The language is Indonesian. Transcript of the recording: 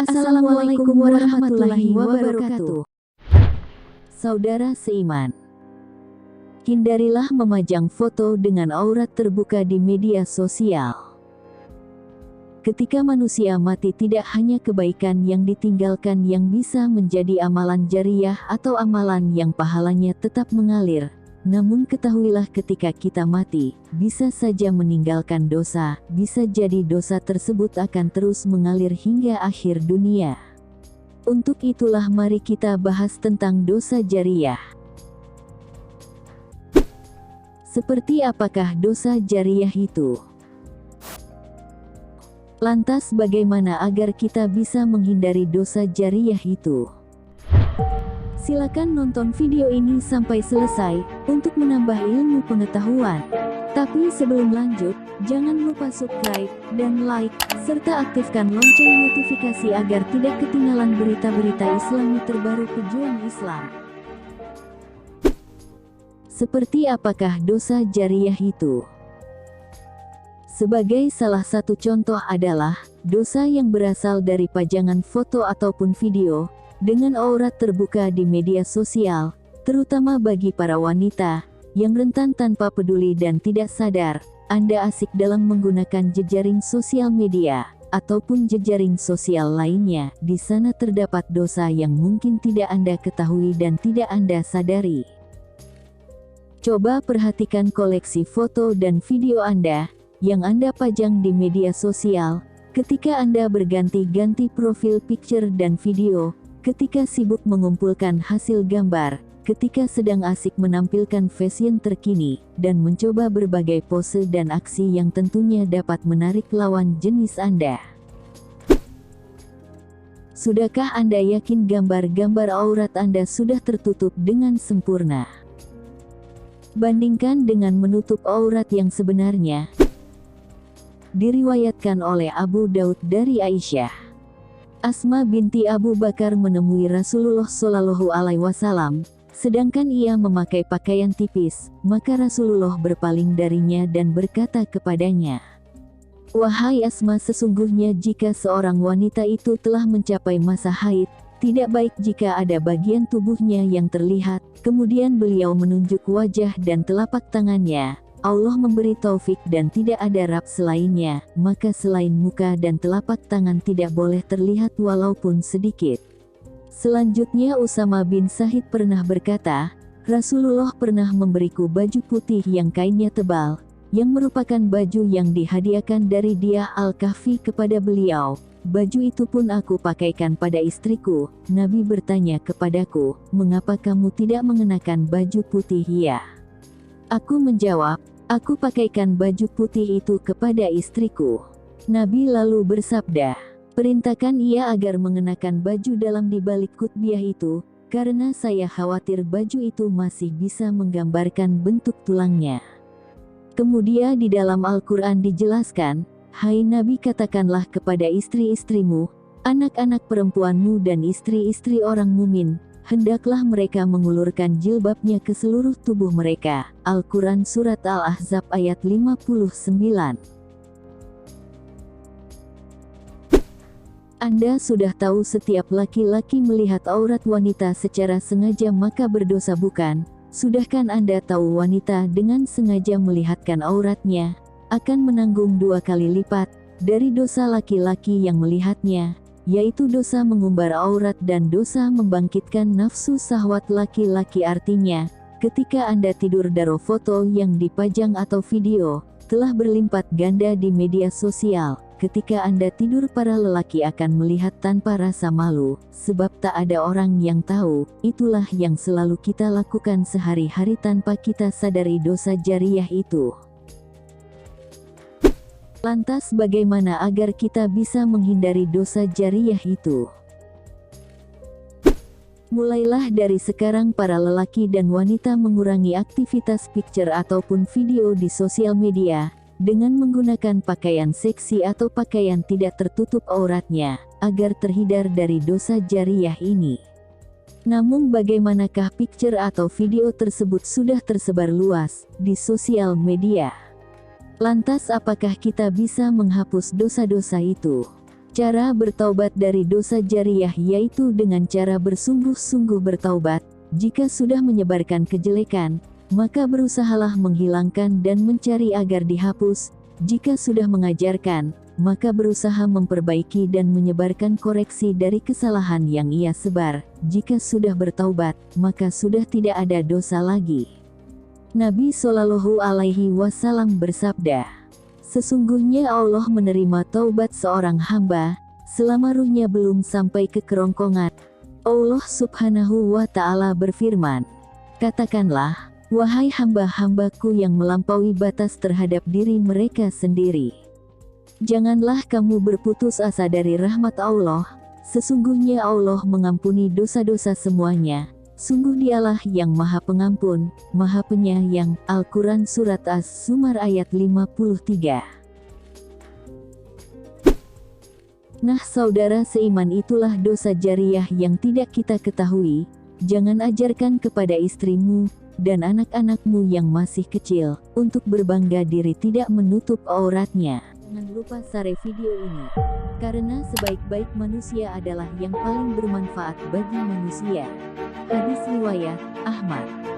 Assalamualaikum warahmatullahi wabarakatuh. Saudara seiman, hindarilah memajang foto dengan aurat terbuka di media sosial. Ketika manusia mati, tidak hanya kebaikan yang ditinggalkan yang bisa menjadi amalan jariah atau amalan yang pahalanya tetap mengalir, namun ketahuilah ketika kita mati, bisa saja meninggalkan dosa, bisa jadi dosa tersebut akan terus mengalir hingga akhir dunia. Untuk itulah mari kita bahas tentang dosa jariah. Seperti apakah dosa jariah itu? Lantas bagaimana agar kita bisa menghindari dosa jariah itu? Silakan nonton video ini sampai selesai, untuk menambah ilmu pengetahuan. Tapi sebelum lanjut, jangan lupa subscribe, dan like, serta aktifkan lonceng notifikasi agar tidak ketinggalan berita-berita Islami terbaru pejuang Islam. Seperti apakah dosa jariah itu? Sebagai salah satu contoh adalah, dosa yang berasal dari pajangan foto ataupun video, dengan aurat terbuka di media sosial, terutama bagi para wanita, yang rentan tanpa peduli dan tidak sadar, Anda asik dalam menggunakan jejaring sosial media, ataupun jejaring sosial lainnya. Di sana terdapat dosa yang mungkin tidak Anda ketahui dan tidak Anda sadari. Coba perhatikan koleksi foto dan video Anda, yang Anda pajang di media sosial, ketika Anda berganti-ganti profil picture dan video, ketika sibuk mengumpulkan hasil gambar, ketika sedang asik menampilkan fashion terkini, dan mencoba berbagai pose dan aksi yang tentunya dapat menarik lawan jenis Anda. Sudahkah Anda yakin gambar-gambar aurat Anda sudah tertutup dengan sempurna? Bandingkan dengan menutup aurat yang sebenarnya. Diriwayatkan oleh Abu Daud dari Aisyah, Asma binti Abu Bakar menemui Rasulullah Shallallahu Alaihi Wasallam, sedangkan ia memakai pakaian tipis, maka Rasulullah berpaling darinya dan berkata kepadanya, "Wahai Asma, sesungguhnya jika seorang wanita itu telah mencapai masa haid, tidak baik jika ada bagian tubuhnya yang terlihat." Kemudian beliau menunjuk wajah dan telapak tangannya. Allah memberi taufik dan tidak ada Rabb selainnya, maka selain muka dan telapak tangan tidak boleh terlihat walaupun sedikit. Selanjutnya Usama bin Sa'id pernah berkata, Rasulullah pernah memberiku baju putih yang kainnya tebal, yang merupakan baju yang dihadiahkan dari dia Al-Kahfi kepada beliau. Baju itu pun aku pakaikan pada istriku. Nabi bertanya kepadaku, mengapa kamu tidak mengenakan baju putih? Ya, aku menjawab, aku pakaikan baju putih itu kepada istriku. Nabi lalu bersabda, perintahkan ia agar mengenakan baju dalam di balik kutbiah itu, karena saya khawatir baju itu masih bisa menggambarkan bentuk tulangnya. Kemudian di dalam Al-Quran dijelaskan, hai Nabi, katakanlah kepada istri-istrimu, anak-anak perempuanmu dan istri-istri orang mumin, hendaklah mereka mengulurkan jilbabnya ke seluruh tubuh mereka. Al-Quran Surat Al-Ahzab ayat 59. Anda sudah tahu setiap laki-laki melihat aurat wanita secara sengaja maka berdosa, bukan? Sudahkah Anda tahu wanita dengan sengaja melihatkan auratnya, akan menanggung 2 kali lipat, dari dosa laki-laki yang melihatnya, yaitu dosa mengumbar aurat dan dosa membangkitkan nafsu syahwat laki-laki. Artinya, ketika Anda tidur daro foto yang dipajang atau video, telah berlipat ganda di media sosial. Ketika Anda tidur, para lelaki akan melihat tanpa rasa malu, sebab tak ada orang yang tahu. Itulah yang selalu kita lakukan sehari-hari tanpa kita sadari dosa jariah itu. Lantas bagaimana agar kita bisa menghindari dosa jariah itu? Mulailah dari sekarang para lelaki dan wanita mengurangi aktivitas picture ataupun video di sosial media, dengan menggunakan pakaian seksi atau pakaian tidak tertutup auratnya, agar terhindar dari dosa jariah ini. Namun bagaimanakah picture atau video tersebut sudah tersebar luas di sosial media? Lantas apakah kita bisa menghapus dosa-dosa itu? Cara bertaubat dari dosa jariyah yaitu dengan cara bersungguh-sungguh bertaubat. Jika sudah menyebarkan kejelekan, maka berusahalah menghilangkan dan mencari agar dihapus. Jika sudah mengajarkan, maka berusaha memperbaiki dan menyebarkan koreksi dari kesalahan yang ia sebar. Jika sudah bertaubat, maka sudah tidak ada dosa lagi. Nabi Shallallahu Alaihi Wasallam bersabda, sesungguhnya Allah menerima taubat seorang hamba, selama ruhnya belum sampai ke kerongkongan. Allah Subhanahu wa Ta'ala berfirman, katakanlah, wahai hamba-hambaku yang melampaui batas terhadap diri mereka sendiri. Janganlah kamu berputus asa dari rahmat Allah, sesungguhnya Allah mengampuni dosa-dosa semuanya. Sungguh dialah yang maha pengampun, maha penyayang. Al-Quran Surat As-Zumar ayat 53. Nah saudara seiman, itulah dosa jariyah yang tidak kita ketahui. Jangan ajarkan kepada istrimu dan anak-anakmu yang masih kecil, untuk berbangga diri tidak menutup auratnya. Jangan lupa share video ini, karena sebaik-baik manusia adalah yang paling bermanfaat bagi manusia. Hadis riwayat Ahmad.